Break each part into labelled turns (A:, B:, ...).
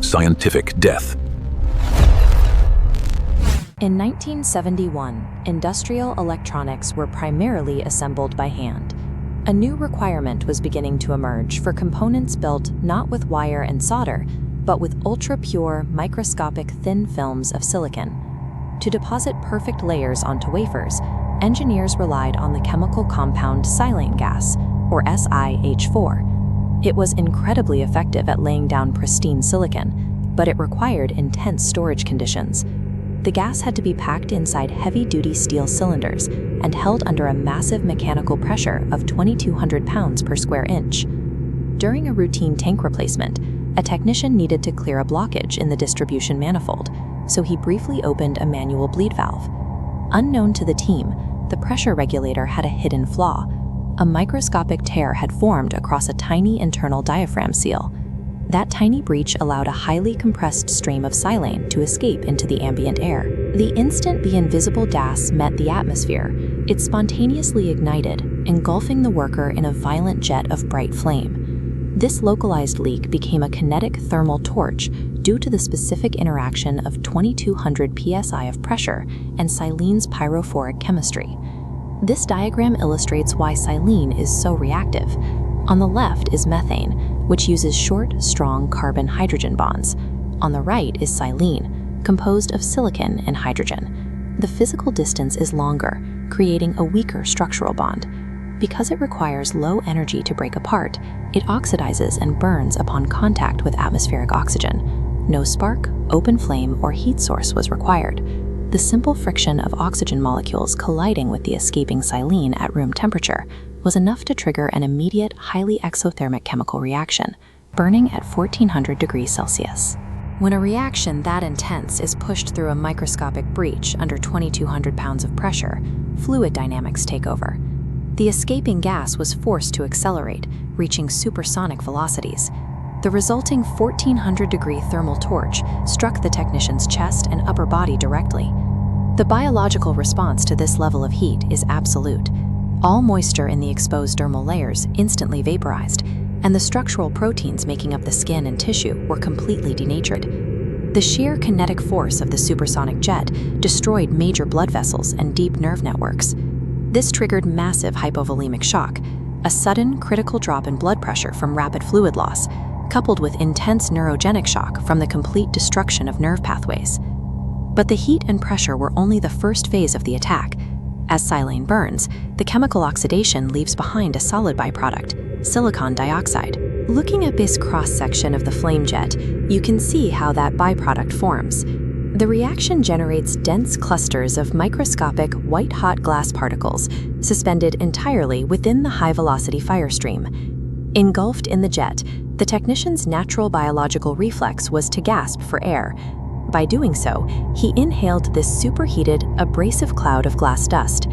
A: scientific death.
B: In 1971, industrial electronics were primarily assembled by hand. A new requirement was beginning to emerge for components built not with wire and solder, but with ultra-pure, microscopic thin films of silicon. To deposit perfect layers onto wafers, engineers relied on the chemical compound silane gas, or SiH4. It was incredibly effective at laying down pristine silicon, but it required intense storage conditions. The gas had to be packed inside heavy-duty steel cylinders and held under a massive mechanical pressure of 2,200 pounds per square inch. During a routine tank replacement, a technician needed to clear a blockage in the distribution manifold, so he briefly opened a manual bleed valve. Unknown to the team, the pressure regulator had a hidden flaw. A microscopic tear had formed across a tiny internal diaphragm seal. That tiny breach allowed a highly compressed stream of silane to escape into the ambient air. The instant the invisible gas met the atmosphere, it spontaneously ignited, engulfing the worker in a violent jet of bright flame. This localized leak became a kinetic thermal torch due to the specific interaction of 2,200 psi of pressure and silane's pyrophoric chemistry. This diagram illustrates why silane is so reactive. On the left is methane, which uses short, strong carbon-hydrogen bonds. On the right is silane, composed of silicon and hydrogen. The physical distance is longer, creating a weaker structural bond. Because it requires low energy to break apart, it oxidizes and burns upon contact with atmospheric oxygen. No spark, open flame, or heat source was required. The simple friction of oxygen molecules colliding with the escaping silane at room temperature was enough to trigger an immediate, highly exothermic chemical reaction, burning at 1400 degrees Celsius. When a reaction that intense is pushed through a microscopic breach under 2,200 pounds of pressure, fluid dynamics take over. The escaping gas was forced to accelerate, reaching supersonic velocities. The resulting 1,400-degree thermal torch struck the technician's chest and upper body directly. The biological response to this level of heat is absolute. All moisture in the exposed dermal layers instantly vaporized, and the structural proteins making up the skin and tissue were completely denatured. The sheer kinetic force of the supersonic jet destroyed major blood vessels and deep nerve networks. This triggered massive hypovolemic shock, a sudden critical drop in blood pressure from rapid fluid loss, coupled with intense neurogenic shock from the complete destruction of nerve pathways. But the heat and pressure were only the first phase of the attack. As silane burns, the chemical oxidation leaves behind a solid byproduct, silicon dioxide. Looking at this cross-section of the flame jet, you can see how that byproduct forms. The reaction generates dense clusters of microscopic white-hot glass particles suspended entirely within the high-velocity fire stream. Engulfed in the jet, the technician's natural biological reflex was to gasp for air. By doing so, he inhaled this superheated, abrasive cloud of glass dust.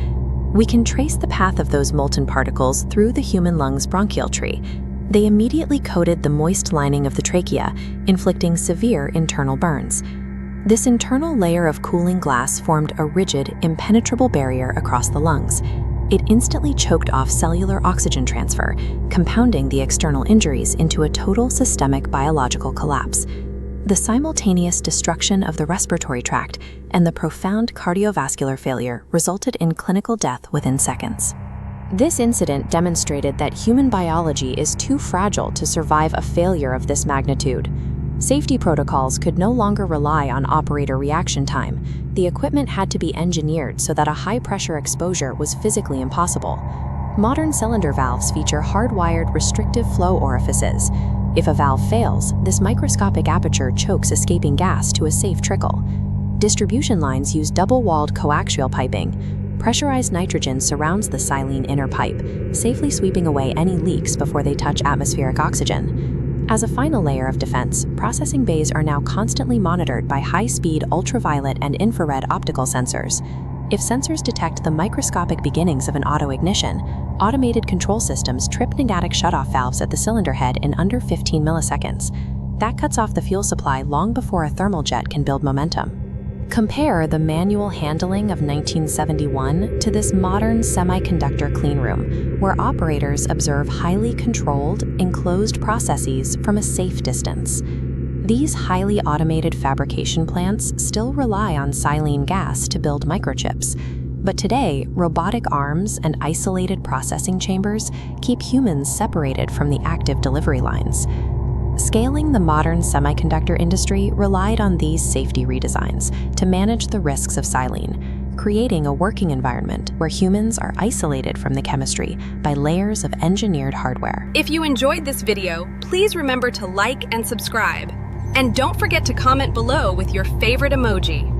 B: We can trace the path of those molten particles through the human lung's bronchial tree. They immediately coated the moist lining of the trachea, inflicting severe internal burns. This internal layer of cooling glass formed a rigid, impenetrable barrier across the lungs. It instantly choked off cellular oxygen transfer, compounding the external injuries into a total systemic biological collapse. The simultaneous destruction of the respiratory tract and the profound cardiovascular failure resulted in clinical death within seconds. This incident demonstrated that human biology is too fragile to survive a failure of this magnitude. Safety protocols could no longer rely on operator reaction time. The equipment had to be engineered so that a high-pressure exposure was physically impossible. Modern cylinder valves feature hardwired restrictive flow orifices. If a valve fails, this microscopic aperture chokes escaping gas to a safe trickle. Distribution lines use double-walled coaxial piping. Pressurized nitrogen surrounds the silane inner pipe, safely sweeping away any leaks before they touch atmospheric oxygen. As a final layer of defense, processing bays are now constantly monitored by high-speed ultraviolet and infrared optical sensors. If sensors detect the microscopic beginnings of an auto-ignition, automated control systems trip pneumatic shutoff valves at the cylinder head in under 15 milliseconds. That cuts off the fuel supply long before a thermal jet can build momentum. Compare the manual handling of 1971 to this modern semiconductor cleanroom, where operators observe highly controlled, enclosed processes from a safe distance. These highly automated fabrication plants still rely on silane gas to build microchips. But today, robotic arms and isolated processing chambers keep humans separated from the active delivery lines. Scaling the modern semiconductor industry relied on these safety redesigns to manage the risks of silane, creating a working environment where humans are isolated from the chemistry by layers of engineered hardware.
A: If you enjoyed this video, please remember to like and subscribe. And don't forget to comment below with your favorite emoji.